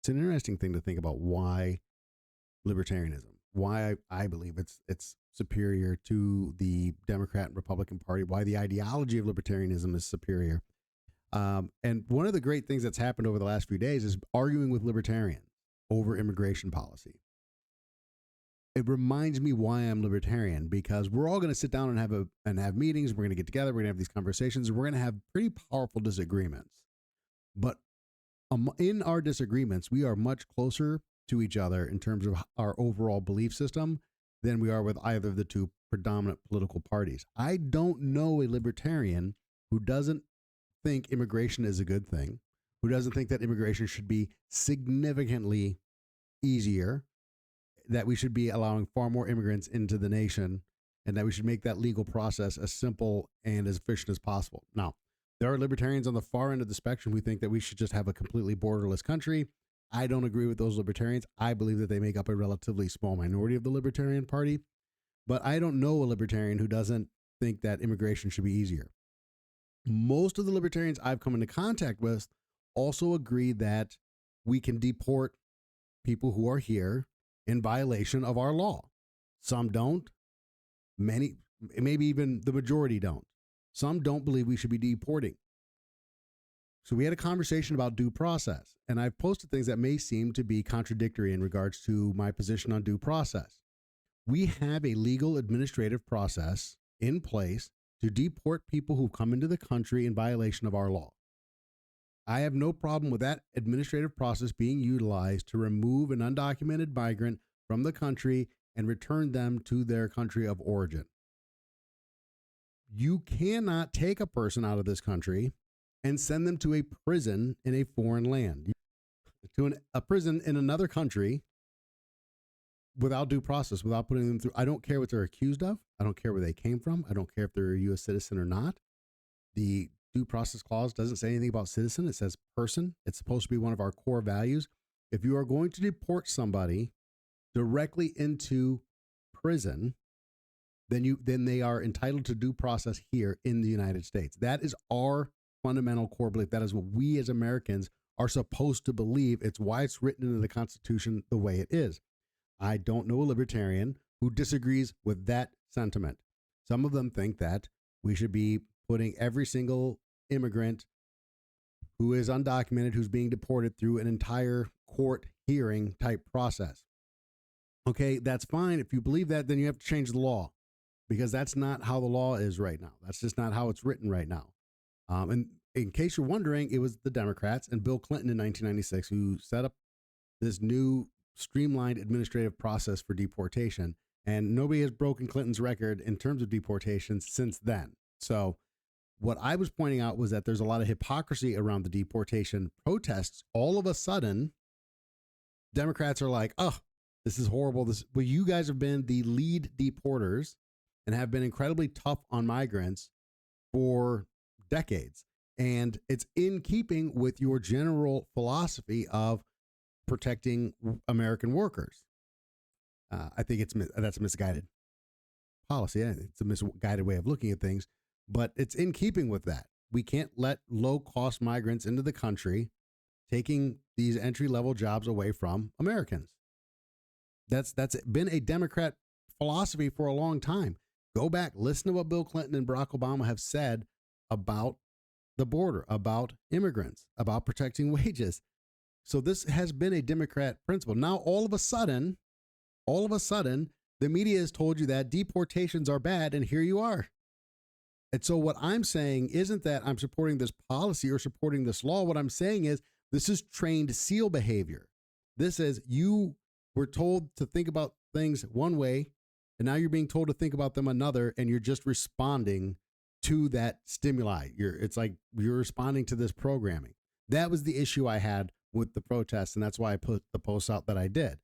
it's an interesting thing to think about why libertarianism, why I believe it's superior to the Democrat and Republican Party, why the ideology of libertarianism is superior. And one of the great things that's happened over the last few days is arguing with libertarians over immigration policy. It reminds me why I'm libertarian, because we're all going to sit down and have meetings. We're going to get together. We're going to have these conversations. And we're going to have pretty powerful disagreements. But in our disagreements, we are much closer to each other in terms of our overall belief system than we are with either of the two predominant political parties. I don't know a libertarian who doesn't think immigration is a good thing, who doesn't think that immigration should be significantly easier, that we should be allowing far more immigrants into the nation, and that we should make that legal process as simple and as efficient as possible. Now, there are libertarians on the far end of the spectrum who think that we should just have a completely borderless country. I don't agree with those libertarians. I believe that they make up a relatively small minority of the Libertarian Party, but I don't know a libertarian who doesn't think that immigration should be easier. Most of the libertarians I've come into contact with also agree that we can deport people who are here in violation of our law. Some don't. Many, maybe even the majority don't. Some don't believe we should be deporting. So we had a conversation about due process, and I've posted things that may seem to be contradictory in regards to my position on due process. We have a legal administrative process in place to deport people who come into the country in violation of our law. I have no problem with that administrative process being utilized to remove an undocumented migrant from the country and return them to their country of origin. You cannot take a person out of this country and send them to a prison in a foreign land, to a prison in another country without due process, without putting them through. I don't care what they're accused of. I don't care where they came from. I don't care if they're a U.S. citizen or not. The due process clause doesn't say anything about citizen. It says person. It's supposed to be one of our core values. If you are going to deport somebody directly into prison, then they are entitled to due process here in the United States. That is our fundamental core belief. That is what we as Americans are supposed to believe. It's why it's written into the Constitution the way it is. I don't know a libertarian who disagrees with that sentiment. Some of them think that we should be putting every single immigrant who is undocumented, who's being deported, through an entire court hearing type process. Okay, that's fine. If you believe that, then you have to change the law, because that's not how the law is right now. That's just not how it's written right now. And in case you're wondering, it was the Democrats and Bill Clinton in 1996 who set up this new streamlined administrative process for deportation. And nobody has broken Clinton's record in terms of deportations since then. So what I was pointing out was that there's a lot of hypocrisy around the deportation protests. All of a sudden, Democrats are like, oh, this is horrible. Well, you guys have been the lead deporters and have been incredibly tough on migrants for decades. And it's in keeping with your general philosophy of protecting American workers. I think that's a misguided policy. It's a misguided way of looking at things, but it's in keeping with that. We can't let low-cost migrants into the country, taking these entry-level jobs away from Americans. That's been a Democrat philosophy for a long time. Go back, listen to what Bill Clinton and Barack Obama have said about the border, about immigrants, about protecting wages. So this has been a Democrat principle. Now, all of a sudden, the media has told you that deportations are bad, and here you are. And so what I'm saying isn't that I'm supporting this policy or supporting this law. What I'm saying is this is trained SEAL behavior. This is, you were told to think about things one way, and now you're being told to think about them another, and you're just responding to that stimuli. It's like you're responding to this programming. That was the issue I had with the protests, and that's why I put the posts out that I did.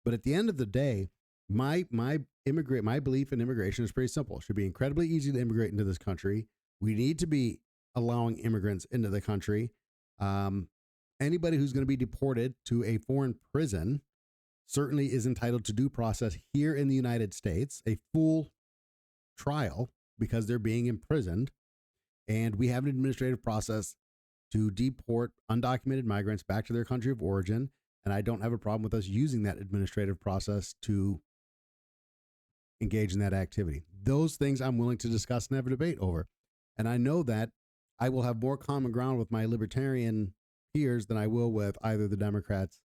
But at the end of the day, my belief in immigration is pretty simple. It should be incredibly easy to immigrate into this country. We need to be allowing immigrants into the country. Anybody who's going to be deported to a foreign prison certainly is entitled to due process here in the United States, a full trial, because they're being imprisoned. And we have an administrative process to deport undocumented migrants back to their country of origin. And I don't have a problem with us using that administrative process to engage in that activity. Those things I'm willing to discuss and have a debate over. And I know that I will have more common ground with my libertarian peers than I will with either the Democrats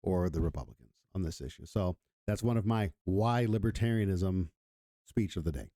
or the Republicans on this issue. So that's one of my why libertarianism speech of the day.